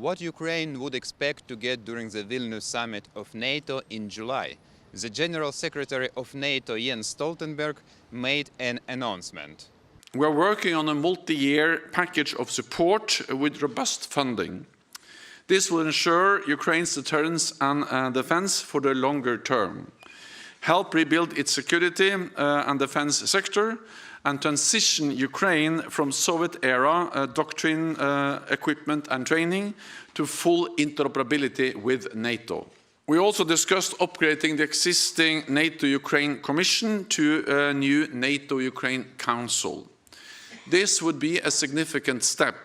what Ukraine would expect to get during the Vilnius summit of NATO in July. The General Secretary of NATO, Jens Stoltenberg, made an announcement. We are working on a multi-year package of support with robust funding. This will ensure Ukraine's deterrence and defense for the longer term, help rebuild its security and defense sector, and transition Ukraine from Soviet-era doctrine, equipment and training to full interoperability with NATO. We also discussed upgrading the existing NATO-Ukraine Commission to a new NATO-Ukraine Council. This would be a significant step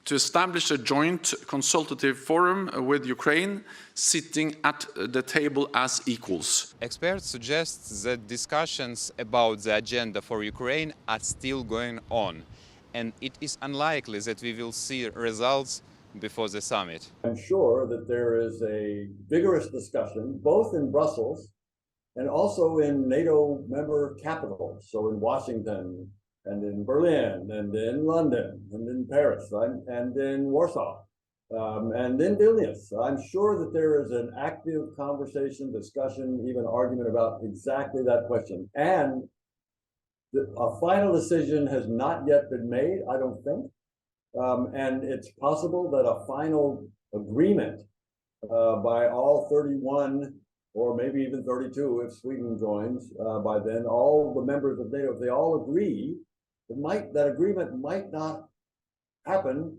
to establish a joint consultative forum with Ukraine, sitting at the table as equals. Experts suggest that discussions about the agenda for Ukraine are still going on, and it is unlikely that we will see results before the summit. I'm sure that there is a vigorous discussion, both in Brussels and also in NATO member capitals, so in Washington, and in Berlin, and in London, and in Paris, right? And in Warsaw, and in Vilnius. I'm sure that there is an active conversation, discussion, even argument about exactly that question. And a final decision has not yet been made, I don't think. And it's possible that a final agreement by all 31, or maybe even 32 if Sweden joins by then, all the members of NATO, if they all agree, that agreement might not happen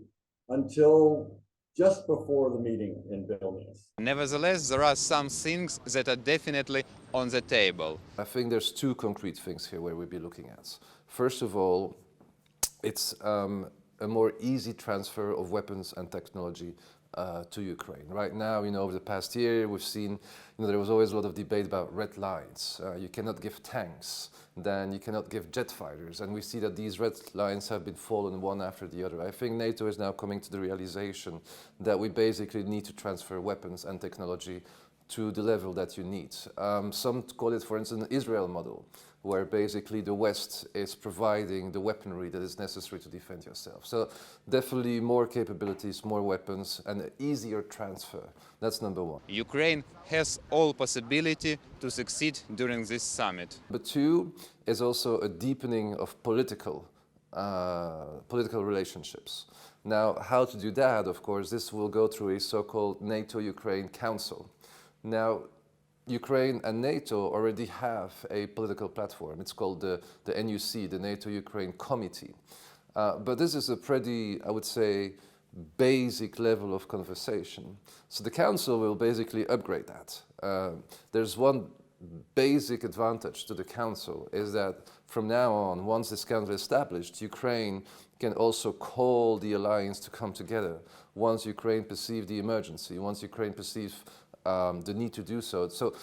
until just before the meeting in Vilnius. Nevertheless, there are some things that are definitely on the table. I think there's two concrete things here where we'll be looking at. First of all, it's a more easy transfer of weapons and technology to Ukraine. Right now, over the past year, we've seen, there was always a lot of debate about red lines. You cannot give tanks, then you cannot give jet fighters. And we see that these red lines have been fallen one after the other. I think NATO is now coming to the realization that we basically need to transfer weapons and technology to the level that you need. Some call it, for instance, an Israel model, where basically the West is providing the weaponry that is necessary to defend yourself. So definitely more capabilities, more weapons, and an easier transfer. That's number one. Ukraine has all possibility to succeed during this summit. But two is also a deepening of political relationships. Now, how to do that, of course, this will go through a so-called NATO-Ukraine Council. Now, Ukraine and NATO already have a political platform. It's called the NUC, the NATO-Ukraine Committee. But this is a pretty, I would say, basic level of conversation. So the Council will basically upgrade that. There's one basic advantage to the Council, is that from now on, once this Council is established, Ukraine can also call the alliance to come together. Once Ukraine perceives the emergency, once Ukraine perceives the need to do so. So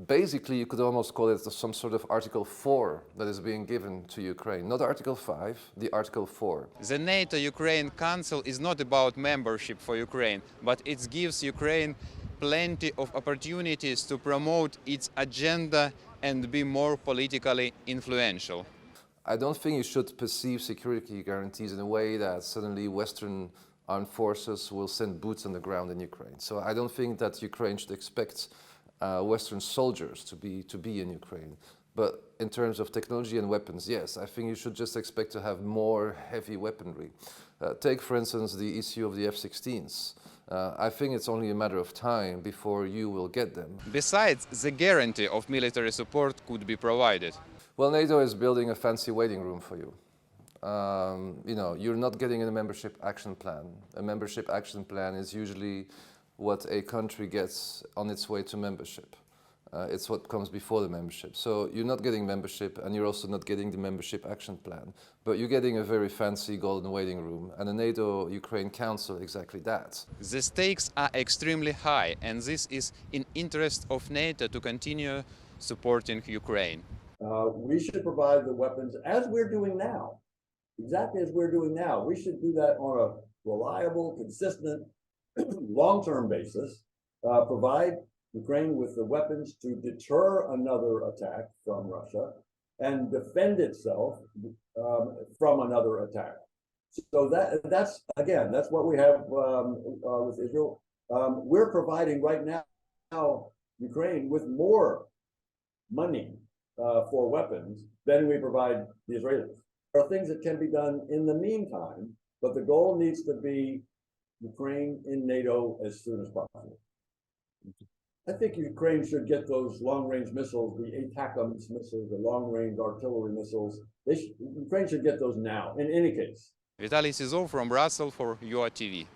basically, you could almost call it some sort of Article 4 that is being given to Ukraine. Not Article 5, the Article 4. The NATO-Ukraine Council is not about membership for Ukraine, but it gives Ukraine plenty of opportunities to promote its agenda and be more politically influential. I don't think you should perceive security guarantees in a way that suddenly Western armed forces will send boots on the ground in Ukraine. So I don't think that Ukraine should expect Western soldiers to be in Ukraine. But in terms of technology and weapons, yes, I think you should just expect to have more heavy weaponry. Take, for instance, the issue of the F-16s. I think it's only a matter of time before you will get them. Besides, the guarantee of military support could be provided. Well, NATO is building a fancy waiting room for you. You're not getting a membership action plan. A membership action plan is usually what a country gets on its way to membership. It's what comes before the membership. So you're not getting membership, and you're also not getting the membership action plan. But you're getting a very fancy golden waiting room, and the NATO-Ukraine Council, exactly that. The stakes are extremely high, and this is in interest of NATO to continue supporting Ukraine. We should provide the weapons as we're doing now. Exactly as we're doing now. We should do that on a reliable, consistent, long-term basis, provide Ukraine with the weapons to deter another attack from Russia and defend itself from another attack. So that's again, that's what we have with Israel. We're providing right now Ukraine with more money for weapons than we provide the Israelis. There are things that can be done in the meantime, but the goal needs to be Ukraine in NATO as soon as possible. I think Ukraine should get those long-range missiles, the ATACMS missiles, the long-range artillery missiles. Ukraine should get those now, in any case. Vitaly Sizov from Brussels for UATV.